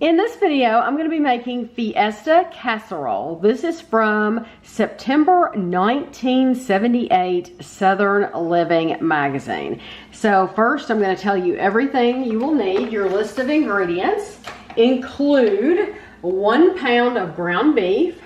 In this video, I'm going to be making Fiesta Casserole. This is from September 1978 Southern Living magazine. So first, I'm going to tell you everything you will need. Your list of ingredients include 1 pound of ground beef,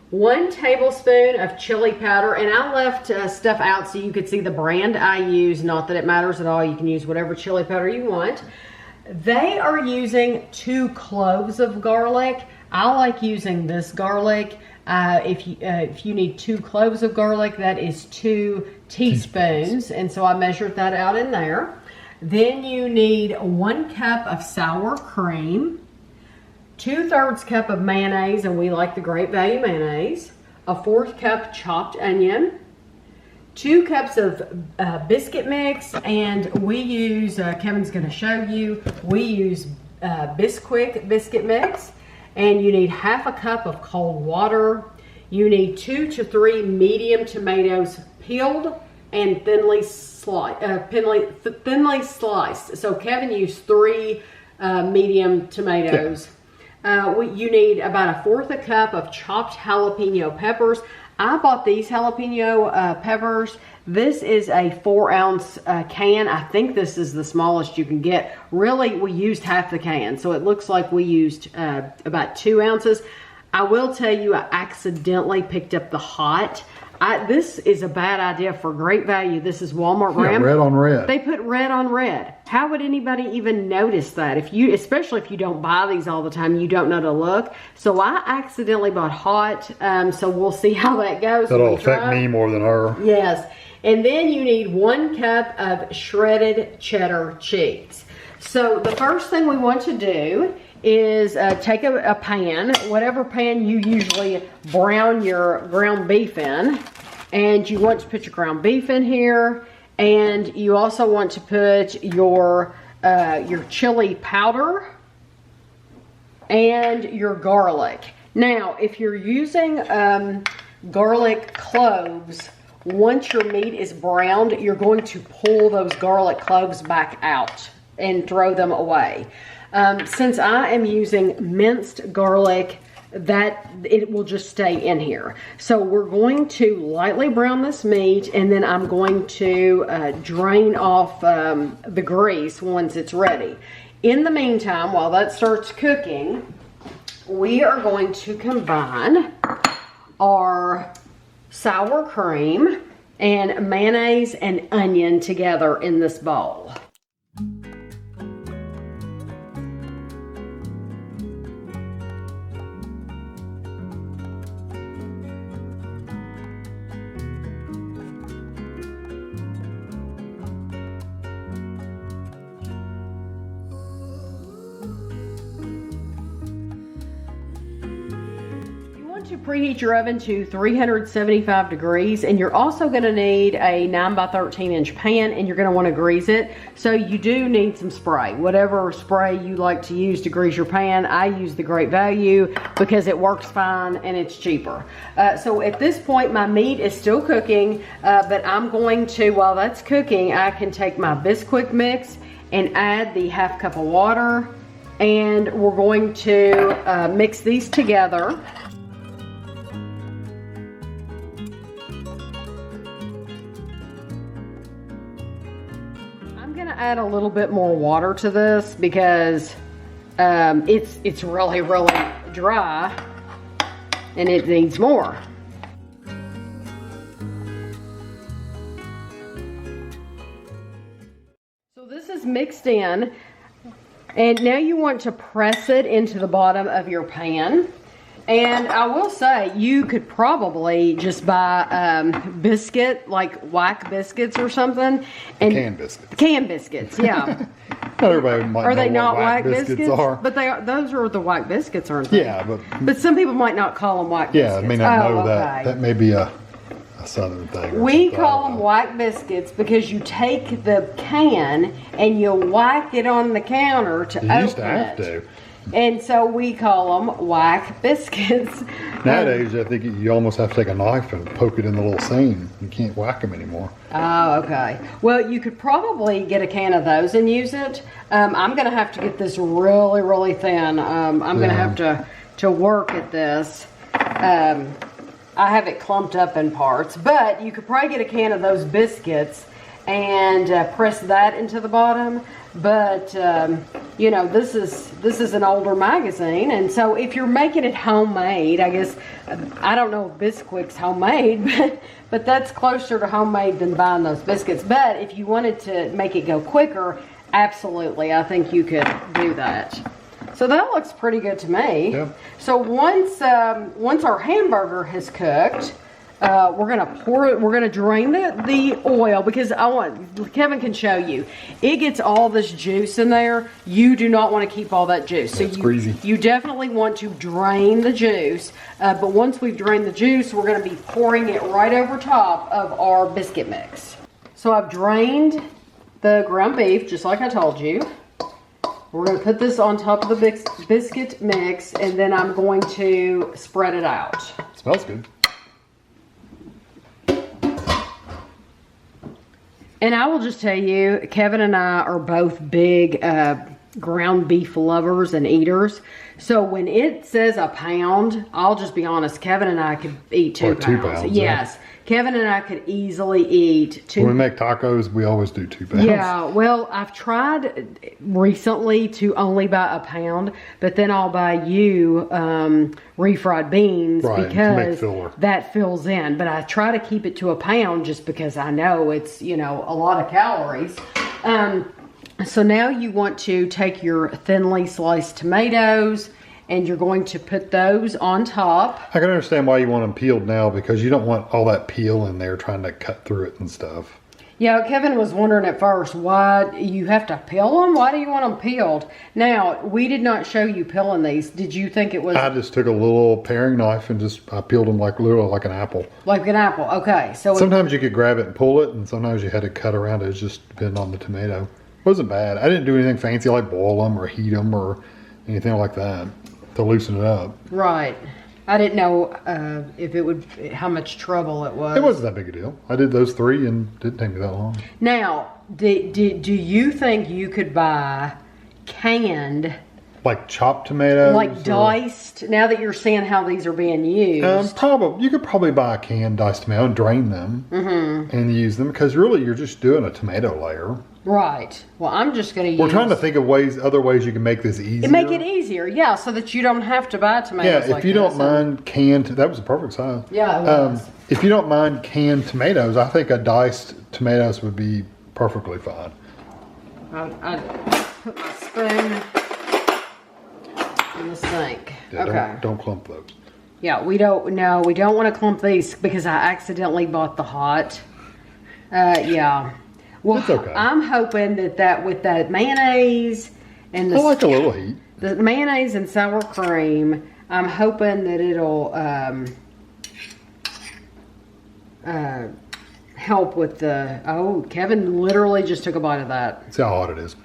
1 tablespoon of chili powder, and I left stuff out so you could see the brand I use. Not that it matters at all. You can use whatever chili powder you want. They are using 2 cloves of garlic. I like using this garlic. If you need 2 cloves of garlic, that is 2 teaspoons. And so I measured that out in there. Then you need 1 cup of sour cream, 2/3 cup of mayonnaise, and we like the Great Value mayonnaise, a 1/4 cup chopped onion, 2 cups of biscuit mix, and we use, Kevin's going to show you, we use Bisquick biscuit mix, and you need 1/2 cup of cold water. You need 2 to 3 medium tomatoes peeled and thinly sliced. So Kevin used 3 medium tomatoes. You need about a 1/4 cup of chopped jalapeno peppers. I bought these jalapeno peppers. This is a 4-ounce can. I think this is the smallest you can get. Really, we used half the can, so it looks like we used about 2 ounces. I will tell you, I accidentally picked up the hot. This is a bad idea for Great Value. This is Walmart brand. Red on red. They put red on red. How would anybody even notice that? Especially if you don't buy these all the time, you don't know to look. So I accidentally bought hot. So we'll see how that goes. That'll affect me more than her. Yes. And then you need 1 cup of shredded cheddar cheese. So the first thing we want to do is take a pan, whatever pan you usually brown your ground beef in, and you want to put your ground beef in here, and you also want to put your chili powder and your garlic. Now, if you're using garlic cloves, once your meat is browned, you're going to pull those garlic cloves back out and throw them away. Since I am using minced garlic, that it will just stay in here. So we're going to lightly brown this meat, and then I'm going to drain off the grease once it's ready. In the meantime, while that starts cooking, we are going to combine our sour cream and mayonnaise and onion together in this bowl. To preheat your oven to 375 degrees, and you're also going to need a 9 by 13 inch pan, and you're going to want to grease it. So you do need some spray, whatever spray you like to use to grease your pan. I use the Great Value because it works fine and it's cheaper. So at this point my meat is still cooking, but I'm going to, while that's cooking, I can take my Bisquick mix and add the 1/2 cup of water, and we're going to mix these together. Add a little bit more water to this because it's really dry and it needs more. So this is mixed in, and now you want to press it into the bottom of your pan. And I will say, you could probably just buy biscuit, like White biscuits or something. And canned biscuits. Canned biscuits, yeah. Not everybody might are they know not what White biscuits are. But they are. Those are the White biscuits, aren't they? Yeah, but some people might not call them White biscuits. Yeah, I may not know that. Okay. That may be a Southern thing. We call them White biscuits because you take the can and you whack it on the counter to open it. You used to have to. And so we call them whack biscuits. Nowadays, I think you almost have to take a knife and poke it in the little seam. You can't whack them anymore. Oh, okay. Well, you could probably get a can of those and use it. I'm going to have to get this really, really thin. I'm going to have to work at this. I have it clumped up in parts, but you could probably get a can of those biscuits and press that into the bottom. But you know, this is an older magazine, and so if you're making it homemade, I guess, I don't know if Bisquick's homemade, but that's closer to homemade than buying those biscuits. But if you wanted to make it go quicker, absolutely, I think you could do that. So that looks pretty good to me. Yep. So once our hamburger has cooked, we're gonna pour it. We're gonna drain the oil, because Kevin can show you. It gets all this juice in there. You do not want to keep all that juice. It's greasy. You definitely want to drain the juice. But once we've drained the juice, we're gonna be pouring it right over top of our biscuit mix. So I've drained the ground beef, just like I told you. We're gonna put this on top of the biscuit mix, and then I'm going to spread it out. Smells good. And I will just tell you, Kevin and I are both big ground beef lovers and eaters. So when it says a pound, I'll just be honest, Kevin and I could eat 2 pounds. 2 pounds. Yes. Kevin and I could easily eat 2. When we make tacos, we always do 2 pounds. Yeah, well, I've tried recently to only buy a pound, but then I'll buy you refried beans, right, because to make filler. That fills in. But I try to keep it to a pound just because I know it's, you know, a lot of calories. So now you want to take your thinly sliced tomatoes, and you're going to put those on top. I can understand why you want them peeled now, because you don't want all that peel in there trying to cut through it and stuff. Yeah, Kevin was wondering at first, why you have to peel them? Why do you want them peeled? Now, we did not show you peeling these. Did you think it was... I just took a little paring knife and I peeled them literally like an apple. Like an apple, okay. So sometimes you could grab it and pull it, and sometimes you had to cut around it. It just depended on the tomato. It wasn't bad. I didn't do anything fancy like boil them or heat them or anything like that to loosen it up. Right. I didn't know if it would, how much trouble it was. It wasn't that big a deal. I did those 3 and it didn't take me that long. Now, do you think you could buy canned, like chopped tomatoes, like diced? Now that you're seeing how these are being used, you could probably buy a canned diced tomato and drain them and use them, because really you're just doing a tomato layer. Right. Well, I'm just going to use... We're trying to think of other ways you can make this easier. Make it easier, yeah, so that you don't have to buy tomatoes. Yeah, if you don't mind canned, that was a perfect size. Yeah, it was. If you don't mind canned tomatoes, I think a diced tomatoes would be perfectly fine. I put my spoon in the sink. Yeah, okay. Don't clump those. Yeah, we don't want to clump these because I accidentally bought the hot. Yeah. Well, it's okay. I'm hoping that with that mayonnaise and I like a little heat. The mayonnaise and sour cream, I'm hoping that it'll help with the... Oh, Kevin literally just took a bite of that. See how hot it is.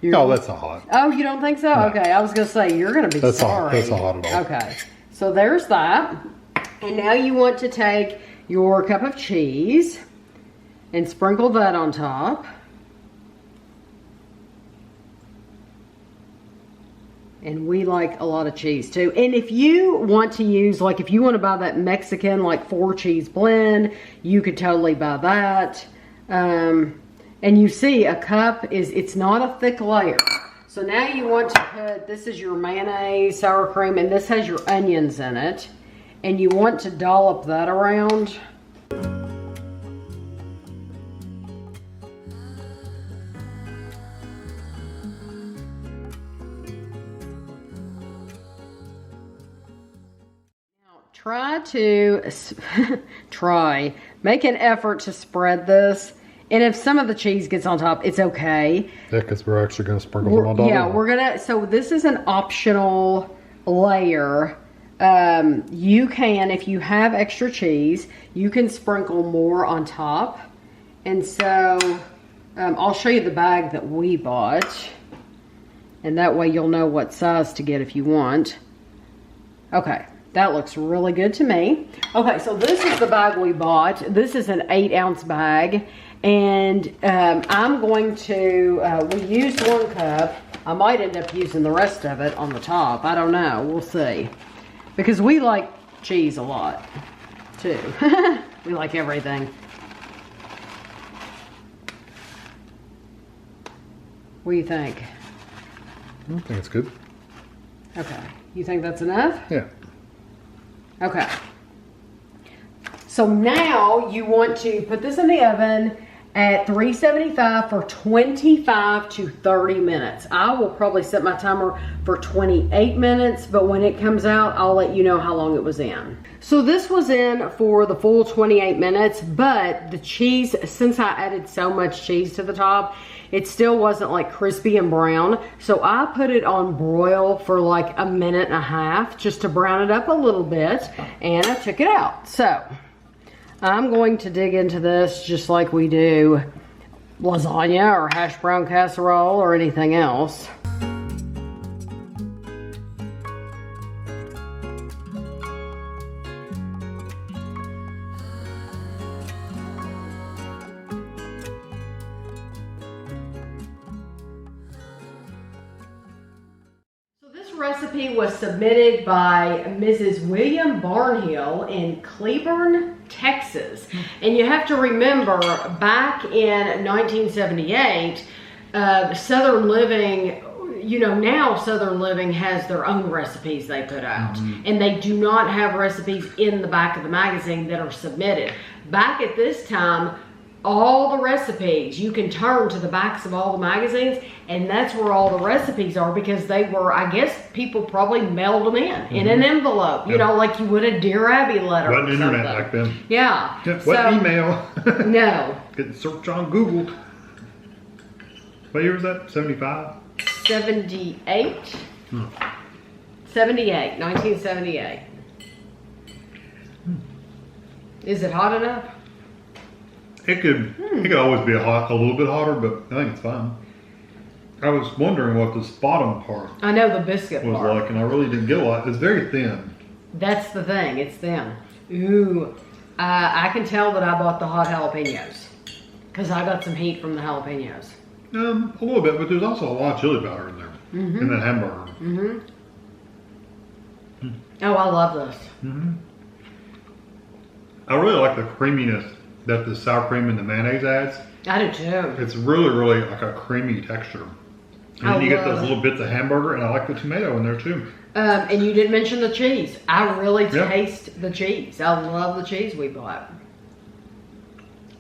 No, that's not hot. Oh, you don't think so? No. Okay, I was going to say, you're going to be sorry. That's not hot at all. Okay, so there's that. And now you want to take your cup of cheese and sprinkle that on top. And we like a lot of cheese too. And if you want to use, like if you want to buy that Mexican, like 4-cheese blend, you could totally buy that. And you see a cup it's not a thick layer. So now you want to put, this is your mayonnaise, sour cream, and this has your onions in it. And you want to dollop that around. Make an effort to spread this, and if some of the cheese gets on top, it's okay. Yeah, because we're actually going to sprinkle them on top. Yeah, so this is an optional layer. You can, if you have extra cheese, you can sprinkle more on top. And so I'll show you the bag that we bought. And that way you'll know what size to get if you want. Okay, that looks really good to me. Okay, so this is the bag we bought. This is an 8-ounce bag. And I'm going to, we used 1 cup. I might end up using the rest of it on the top. I don't know, we'll see. Because we like cheese a lot, too. We like everything. What do you think? I think it's good. Okay. You think that's enough? Yeah. Okay. So now you want to put this in the oven at 375 for 25 to 30 minutes. I will probably set my timer for 28 minutes, but when it comes out, I'll let you know how long it was in. So this was in for the full 28 minutes, but the cheese, since I added so much cheese to the top, it still wasn't like crispy and brown. So I put it on broil for like 1.5 minutes just to brown it up a little bit, and I took it out. So I'm going to dig into this just like we do lasagna or hash brown casserole or anything else. Recipe was submitted by Mrs. William Barnhill in Cleburne, Texas. And you have to remember, back in 1978, Southern Living, you know, now Southern Living has their own recipes they put out. And they do not have recipes in the back of the magazine that are submitted. Back at this time, all the recipes, you can turn to the backs of all the magazines, and that's where all the recipes are, because they were, I guess people probably mailed them in an envelope, you know, like you would a Dear Abby letter. Wasn't internet back then. Yeah. What email? No. Get search on Google. What year was that? 75? 78. 78. 1978. Is it hot enough? It could always be a little bit hotter, but I think it's fine. I was wondering what this bottom part I know the biscuit was part. like, and I really didn't get a lot. It's very thin. That's the thing, it's thin. Ooh, I can tell that I bought the hot jalapenos, because I got some heat from the jalapenos. A little bit, but there's also a lot of chili powder in there, in that hamburger. Oh, I love this. I really like the creaminess that the sour cream and the mayonnaise adds. I do too. It's really, really like a creamy texture. And then you get those little bits of hamburger, and I like the tomato in there too. And you didn't mention the cheese. I really taste the cheese. I love the cheese we bought.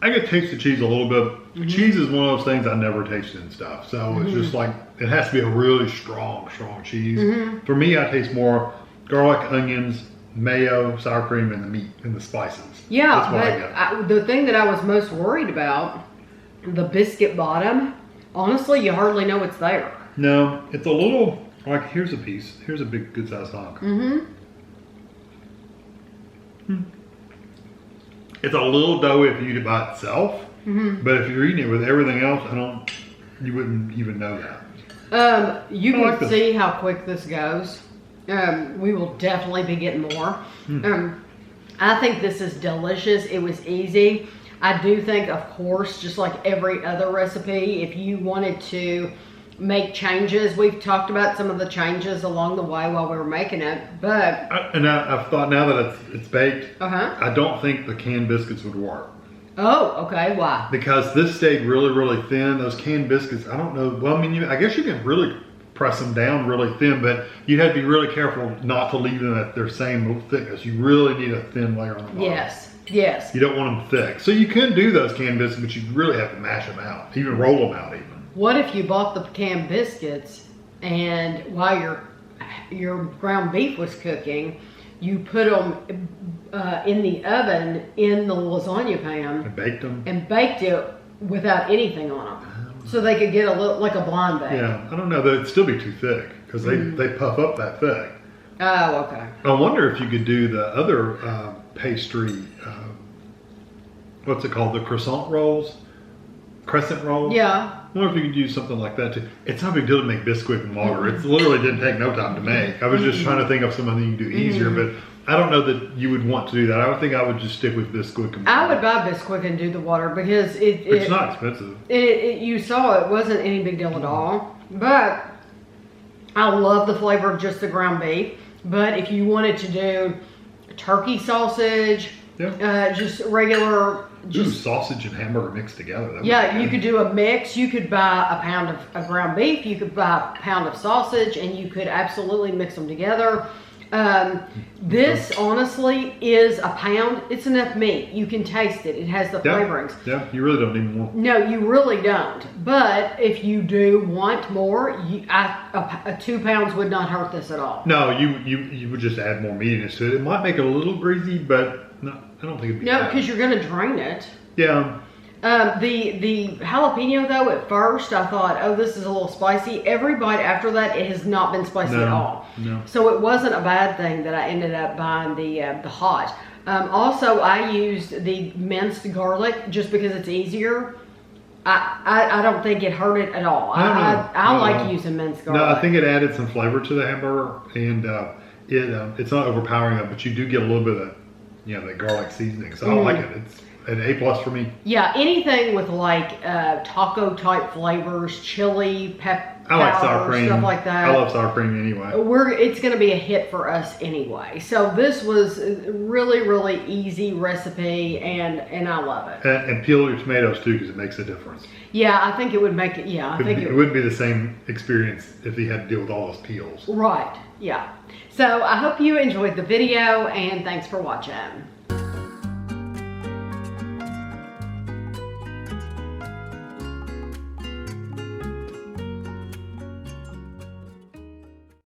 I can taste the cheese a little bit. Cheese is one of those things I never tasted and stuff. So it's just like, it has to be a really strong cheese. For me, I taste more garlic, onions, mayo, sour cream, and the meat and the spices. Yeah, but the thing that I was most worried about, the biscuit bottom, honestly, you hardly know it's there. No, it's a little, like, here's a piece. Here's a big, good sized hunk. It's a little doughy if you eat it by itself, but if you're eating it with everything else, you wouldn't even know that. You can see how quick this goes. We will definitely be getting more. I think this is delicious. It was easy. I do think, of course, just like every other recipe, if you wanted to make changes, we've talked about some of the changes along the way while we were making it, but... I've thought now that it's baked, Uh-huh. I don't think the canned biscuits would work. Oh, okay, why? Because this stayed really, really thin. Those canned biscuits, I don't know, well, I mean, I guess you can really press them down really thin, but you have to be really careful not to leave them at their same thickness. You really need a thin layer on the bottom. Yes, yes. You don't want them thick. So you can do those canned biscuits, but you really have to mash them out, even roll them out even. What if you bought the canned biscuits and while your ground beef was cooking, you put them in the oven in the lasagna pan And baked them? and baked it without anything on them? So they could get a little, like a blind bake. Yeah, I don't know. They'd still be too thick because they puff up that thick. Oh, okay. I wonder if you could do the other pastry, what's it called? The croissant rolls? Crescent rolls? Yeah. I wonder if you could use something like that too. It's not a big deal to make Bisquick and water. It literally didn't take no time to make. I was just trying to think of something you can do easier, but I don't know that you would want to do that. I would think I would just stick with Bisquick and water. I would buy Bisquick and do the water because it's not expensive. You saw it wasn't any big deal at all. But I love the flavor of just the ground beef. But if you wanted to do turkey sausage, just regular, sausage and hamburger mixed together. You could do a mix. You could buy a pound of ground beef. You could buy a pound of sausage, and you could absolutely mix them together. This honestly is a pound. It's enough meat. You can taste it. It has the flavorings. Yeah, you really don't need more. No, you really don't. But if you do want more, 2 pounds would not hurt this at all. No, you would just add more meatiness to it. It might make it a little greasy, but no, I don't think it'd be No, because you're going to drain it. Yeah. The jalapeno though, at first I thought, oh, this is a little spicy. Every bite after that, it has not been spicy at all. No. So it wasn't a bad thing that I ended up buying the hot. Also, I used the minced garlic just because it's easier. I don't think it hurt it at all. I like using minced garlic. No, I think it added some flavor to the hamburger, and it's not overpowering it, but you do get a little bit of the garlic seasoning. So I like it. It's an A+ for me. Yeah, anything with like taco type flavors, chili, I like sour cream, stuff like that. I love sour cream anyway. It's going to be a hit for us anyway. So this was a really, really easy recipe, and I love it. And peel your tomatoes too, because it makes a difference. Yeah, I think it would make it. Yeah, it wouldn't be the same experience if you had to deal with all those peels. Right. Yeah. So I hope you enjoyed the video, and thanks for watching.